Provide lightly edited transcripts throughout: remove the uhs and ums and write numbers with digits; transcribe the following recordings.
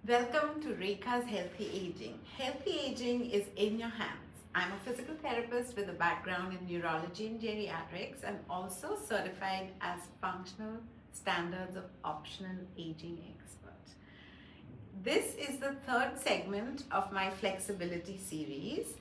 Welcome to Rekha's Healthy Aging. Healthy aging is in your hands. I'm a physical therapist with a background in neurology and geriatrics and also certified as functional standards of optional aging expert. This is the third segment of my flexibility series,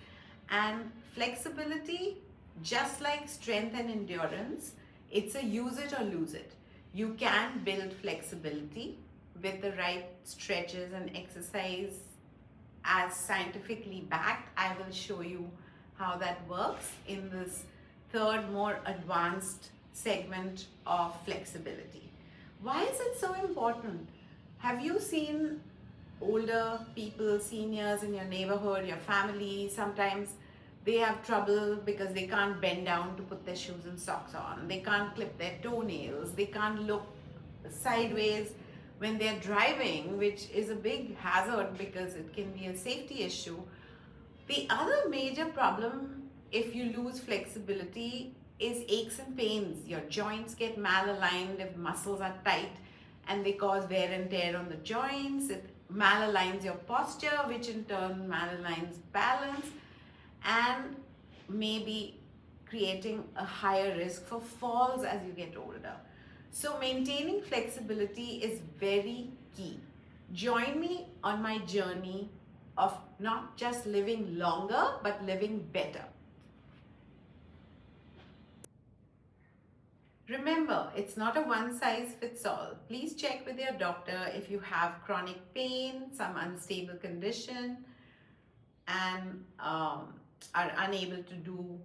and flexibility, just like strength and endurance, it's a use it or lose it. You can build flexibility with the right stretches and exercise as scientifically backed. I will show you how that works in this third, more advanced segment of flexibility. Why is it so important? Have you seen older people, seniors in your neighborhood, your family? Sometimes they have trouble because they can't bend down to put their shoes and socks on. They can't clip their toenails. They can't look sideways when they're driving, which is a big hazard because it can be a safety issue. The other major problem if you lose flexibility is aches and pains. Your joints get malaligned if muscles are tight and they cause wear and tear on the joints. It malaligns your posture, which in turn malaligns balance and maybe creating a higher risk for falls as you get older. So maintaining flexibility is very key. Join me on my journey of not just living longer, but living better. Remember, it's not a one size fits all. Please check with your doctor if you have chronic pain, some unstable condition, and are unable to do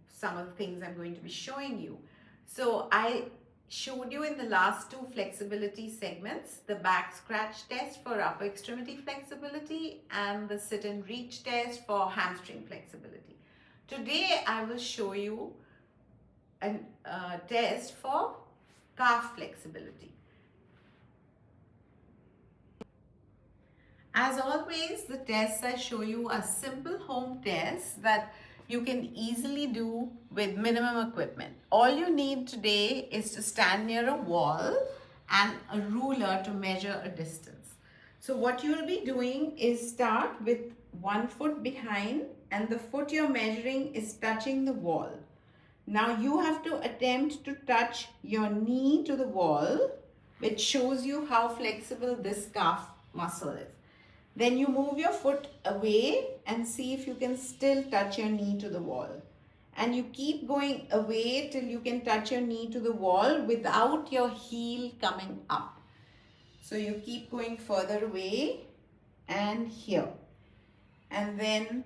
some of the things I'm going to be showing you. So I showed you in the last two flexibility segments, the back scratch test for upper extremity flexibility and the sit and reach test for hamstring flexibility. Today I will show you a test for calf flexibility. As always, the tests I show you are simple home tests that you can easily do with minimum equipment. All you need today is to stand near a wall and a ruler to measure a distance. So what you will be doing is start with 1 foot behind and the foot you're measuring is touching the wall. Now you have to attempt to touch your knee to the wall, which shows you how flexible this calf muscle is. Then you move your foot away and see if you can still touch your knee to the wall. And you keep going away till you can touch your knee to the wall without your heel coming up. So you keep going further away and here. And then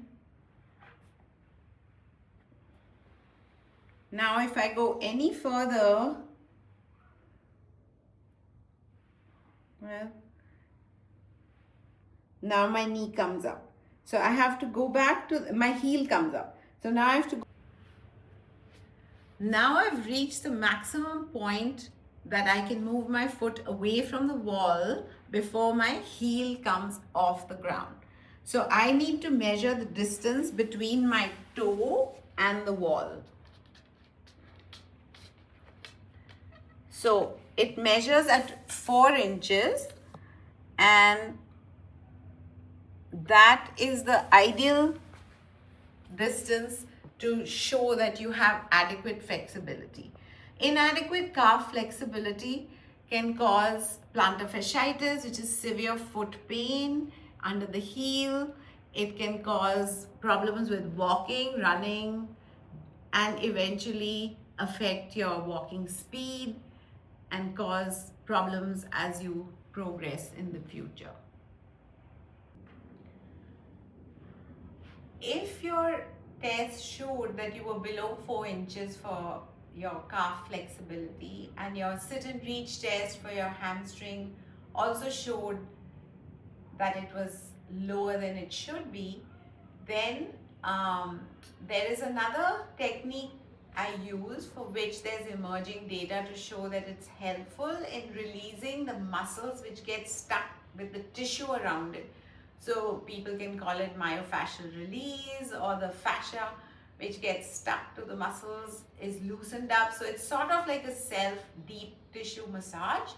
now if I go any further, well, now my knee comes up. So I have to go back to, my heel comes up. So now I have to go. Now I've reached the maximum point that I can move my foot away from the wall before my heel comes off the ground. So I need to measure the distance between my toe and the wall. So it measures at 4 inches and that is the ideal distance to show that you have adequate flexibility. Inadequate calf flexibility can cause plantar fasciitis, which is severe foot pain under the heel. It can cause problems with walking, running, and eventually affect your walking speed and cause problems as you progress in the future. If your test showed that you were below 4 inches for your calf flexibility and your sit and reach test for your hamstring also showed that it was lower than it should be, then there is another technique I use for which there's emerging data to show that it's helpful in releasing the muscles which get stuck with the tissue around it. So people can call it myofascial release, or the fascia which gets stuck to the muscles is loosened up. So it's sort of like a self deep tissue massage.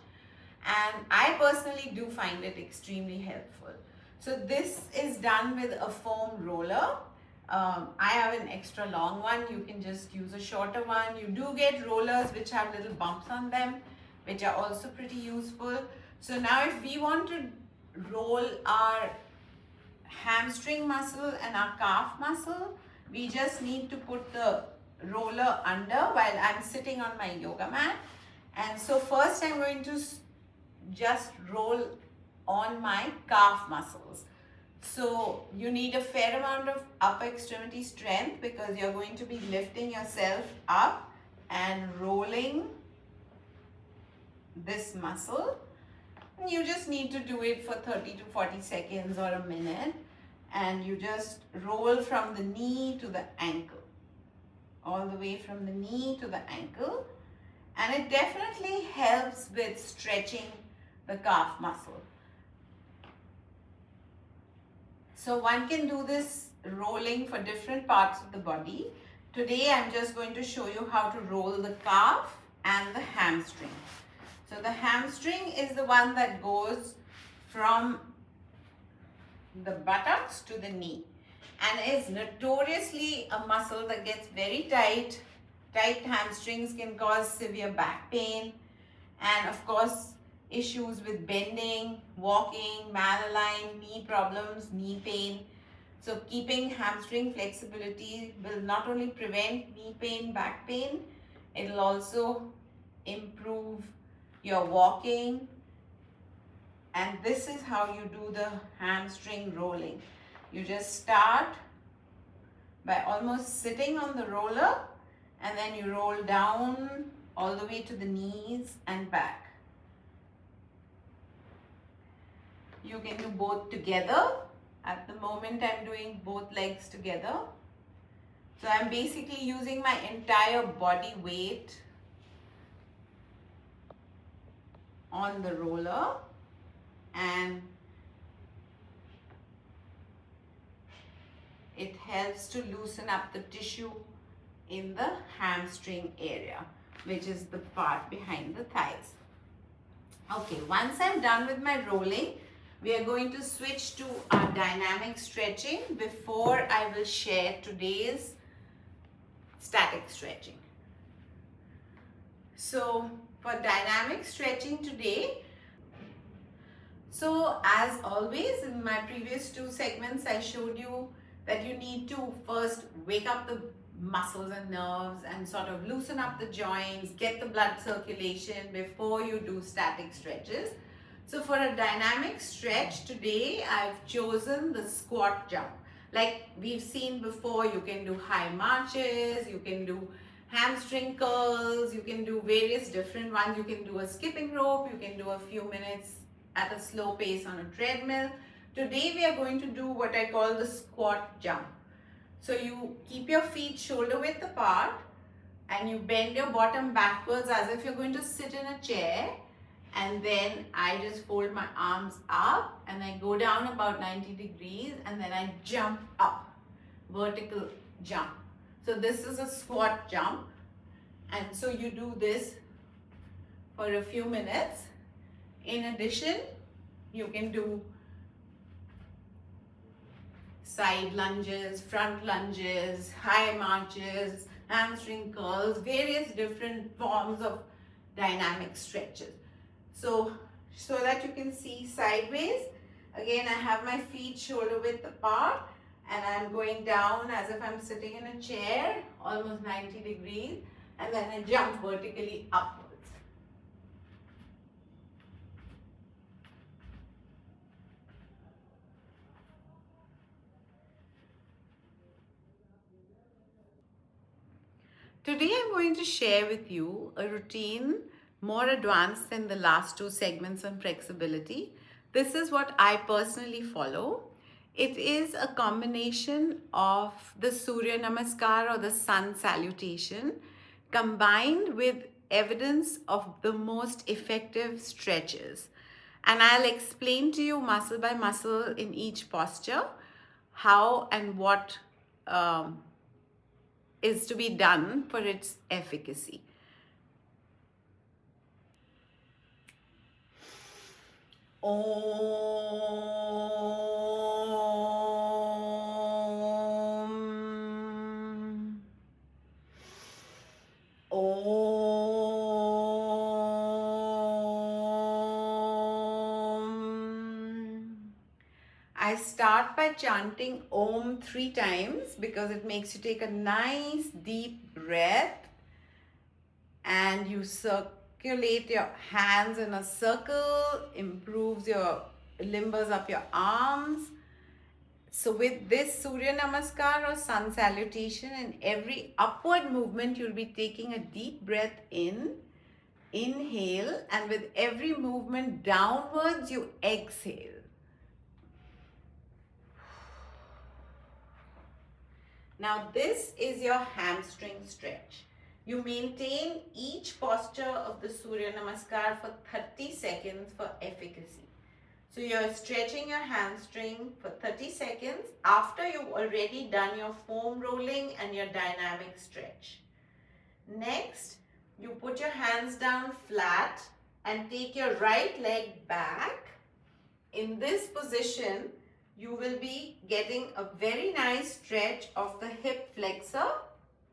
and I personally do find it extremely helpful. So this is done with a foam roller. I have an extra long one. You can just use a shorter one. You do get rollers which have little bumps on them, which are also pretty useful. So now if we want to roll our hamstring muscle and our calf muscle, we just need to put the roller under while I'm sitting on my yoga mat. And so first I'm going to just roll on my calf muscles. So you need a fair amount of upper extremity strength because you're going to be lifting yourself up and rolling this muscle. You just need to do it for 30 to 40 seconds or a minute, and you just roll from the knee to the ankle, all the way from the knee to the ankle, and it definitely helps with stretching the calf muscle. So one can do this rolling for different parts of the body. Today I'm just going to show you how to roll the calf and the hamstring. So the hamstring is the one that goes from the buttocks to the knee and is notoriously a muscle that gets very tight. Tight hamstrings can cause severe back pain and of course issues with bending, walking, malaligned, knee problems, knee pain. So keeping hamstring flexibility will not only prevent knee pain, back pain, it will also improve your walking. And this is how you do the hamstring rolling. You just start by almost sitting on the roller and then you roll down all the way to the knees and back. You can do both together. At the moment I'm doing both legs together. So I'm basically using my entire body weight on the roller and it helps to loosen up the tissue in the hamstring area, which is the part behind the thighs. Okay, once I'm done with my rolling, we are going to switch to our dynamic stretching before I will share today's static stretching. So for dynamic stretching today, so as always in my previous two segments, I showed you that you need to first wake up the muscles and nerves and sort of loosen up the joints, get the blood circulation before you do static stretches. So for a dynamic stretch today, I've chosen the squat jump. Like we've seen before, you can do high marches, you can do hamstring curls, you can do various different ones. You can do a skipping rope, you can do a few minutes at a slow pace on a treadmill. Today we are going to do what I call the squat jump. So you keep your feet shoulder width apart and you bend your bottom backwards as if you're going to sit in a chair, and then I just fold my arms up and I go down about 90 degrees and then I jump up, vertical jump. So this is a squat jump, and so you do this for a few minutes. In addition, you can do side lunges, front lunges, high marches, hamstring curls, various different forms of dynamic stretches. So that you can see sideways, again I have my feet shoulder width apart and I'm going down as if I'm sitting in a chair, almost 90 degrees, and then I jump vertically upwards. Today I'm going to share with you a routine more advanced than the last two segments on flexibility. This is what I personally follow. It is a combination of the Surya Namaskar or the sun salutation combined with evidence of the most effective stretches. And I'll explain to you muscle by muscle in each posture how and what is to be done for its efficacy. Om. Om. I start by chanting Om 3 times because it makes you take a nice deep breath and you circulate your hands in a circle, improves your limbers up your arms. So with this Surya Namaskar or Sun Salutation, in every upward movement, you'll be taking a deep breath in, inhale, and with every movement downwards, you exhale. Now this is your hamstring stretch. You maintain each posture of the Surya Namaskar for 30 seconds for efficacy. So you're stretching your hamstring for 30 seconds after you've already done your foam rolling and your dynamic stretch. Next, you put your hands down flat and take your right leg back. In this position, you will be getting a very nice stretch of the hip flexor,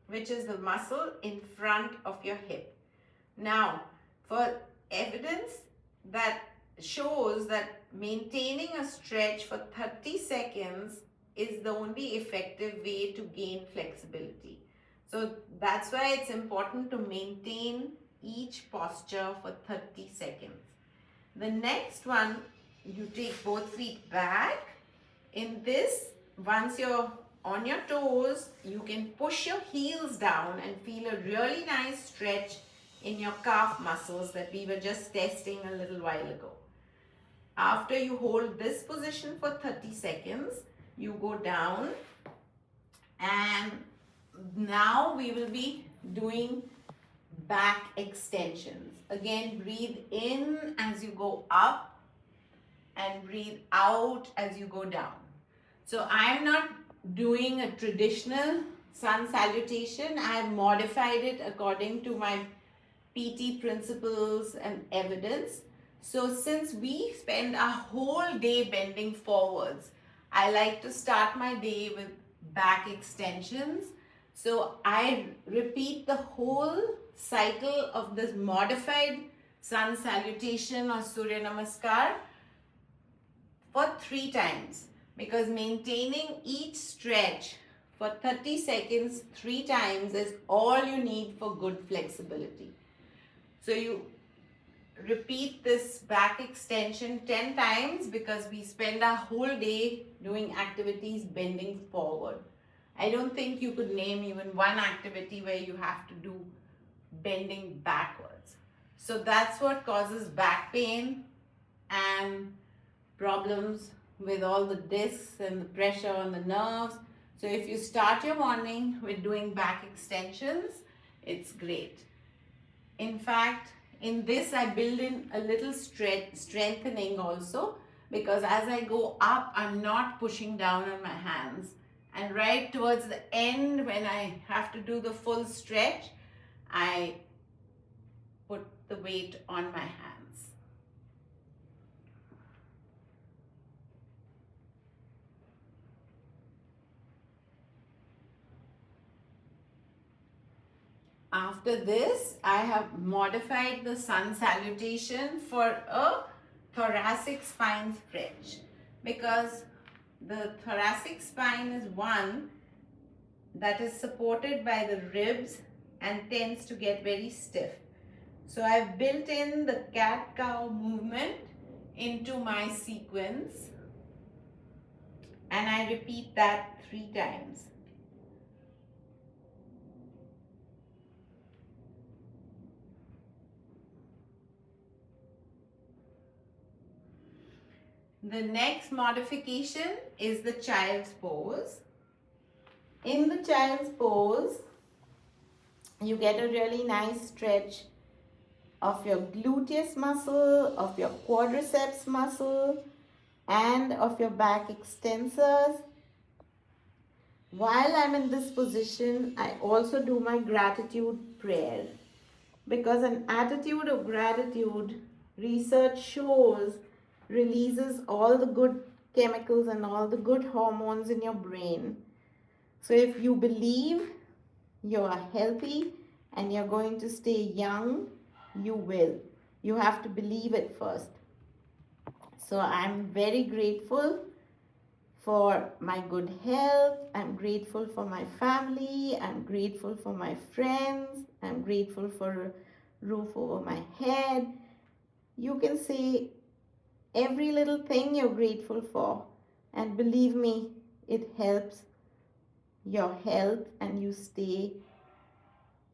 which is the muscle in front of your hip. Now, for evidence that shows that maintaining a stretch for 30 seconds is the only effective way to gain flexibility. So that's why it's important to maintain each posture for 30 seconds. The next one, you take both feet back. In this, once you're on your toes, you can push your heels down and feel a really nice stretch in your calf muscles that we were just testing a little while ago. After you hold this position for 30 seconds, you go down, and now we will be doing back extensions. Again, breathe in as you go up and breathe out as you go down. So I'm not doing a traditional sun salutation. I've modified it according to my PT principles and evidence. So since we spend our whole day bending forwards, I like to start my day with back extensions. So I repeat the whole cycle of this modified sun salutation or Surya Namaskar for 3 times, because maintaining each stretch for 30 seconds 3 times is all you need for good flexibility. So you repeat this back extension 10 times because we spend our whole day doing activities bending forward. I don't think you could name even one activity where you have to do bending backwards. So that's what causes back pain and problems with all the discs and the pressure on the nerves. So if you start your morning with doing back extensions, it's great. In fact, in this I build in a little strengthening also, because as I go up, I'm not pushing down on my hands. And right towards the end, when I have to do the full stretch, I put the weight on my hands. After this, I have modified the sun salutation for a thoracic spine stretch, because the thoracic spine is one that is supported by the ribs and tends to get very stiff. So I've built in the cat-cow movement into my sequence, and I repeat that 3 times. The next modification is the child's pose. In the child's pose, you get a really nice stretch of your gluteus muscle, of your quadriceps muscle, and of your back extensors. While I'm in this position, I also do my gratitude prayer, because an attitude of gratitude, research shows releases all the good chemicals and all the good hormones in your brain. So if you believe you are healthy and you're going to stay young, you will. You have to believe it first. So I'm very grateful for my good health. I'm grateful for my family. I'm grateful for my friends. I'm grateful for a roof over my head. You can say every little thing you're grateful for, and believe me, it helps your health and you stay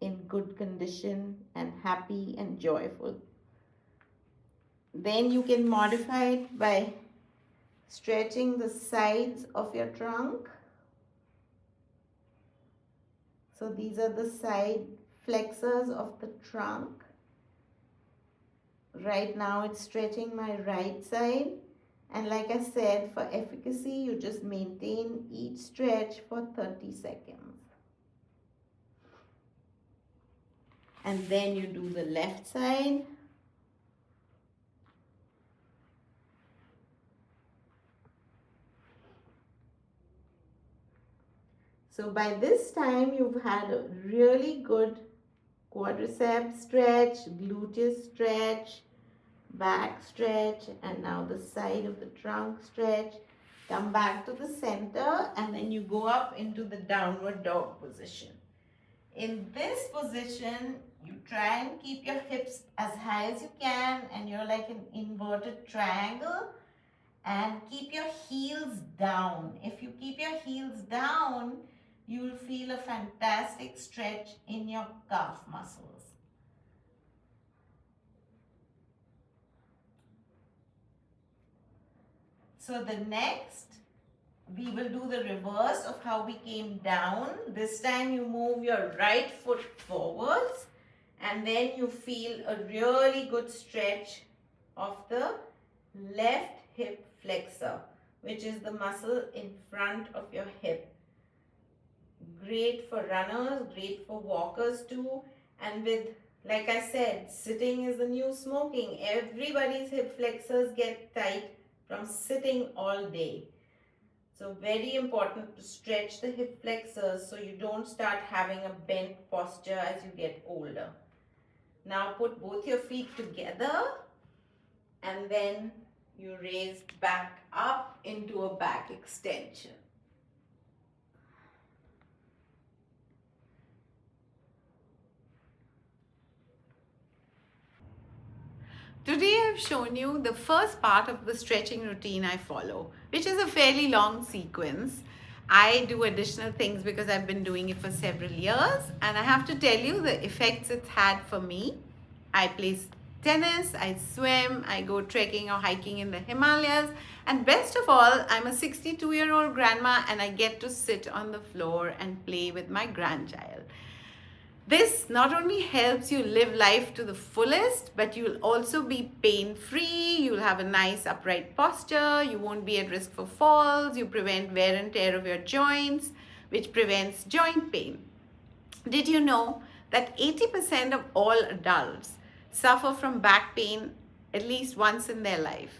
in good condition and happy and joyful. Then you can modify it by stretching the sides of your trunk. So these are the side flexors of the trunk. Right now it's stretching my right side. And like I said, for efficacy, you just maintain each stretch for 30 seconds. And then you do the left side. So by this time, you've had a really good quadriceps stretch, gluteus stretch, back stretch, and now the side of the trunk stretch. Come back to the center and then you go up into the downward dog position. In this position, you try and keep your hips as high as you can and you're like an inverted triangle, and keep your heels down. If you keep your heels down, you will feel a fantastic stretch in your calf muscles. So the next, we will do the reverse of how we came down. This time you move your right foot forwards and then you feel a really good stretch of the left hip flexor, which is the muscle in front of your hip. Great for runners, great for walkers too. And with, like I said, sitting is the new smoking. Everybody's hip flexors get tight from sitting all day. So very important to stretch the hip flexors so you don't start having a bent posture as you get older. Now put both your feet together and then you raise back up into a back extension. Today I've shown you the first part of the stretching routine I follow, which is a fairly long sequence. I do additional things because I've been doing it for several years, and I have to tell you the effects it's had for me. I play tennis, I swim, I go trekking or hiking in the Himalayas, and best of all, I'm a 62-year-old grandma and I get to sit on the floor and play with my grandchild. This not only helps you live life to the fullest, but you'll also be pain-free, you'll have a nice upright posture, you won't be at risk for falls, you prevent wear and tear of your joints, which prevents joint pain. Did you know that 80% of all adults suffer from back pain at least once in their life?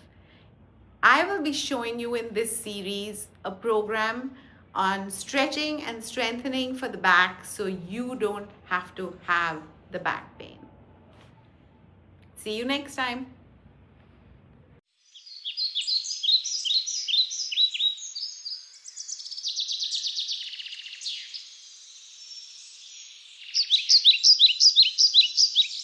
I will be showing you in this series a program on stretching and strengthening for the back so you don't have to have the back pain. See you next time.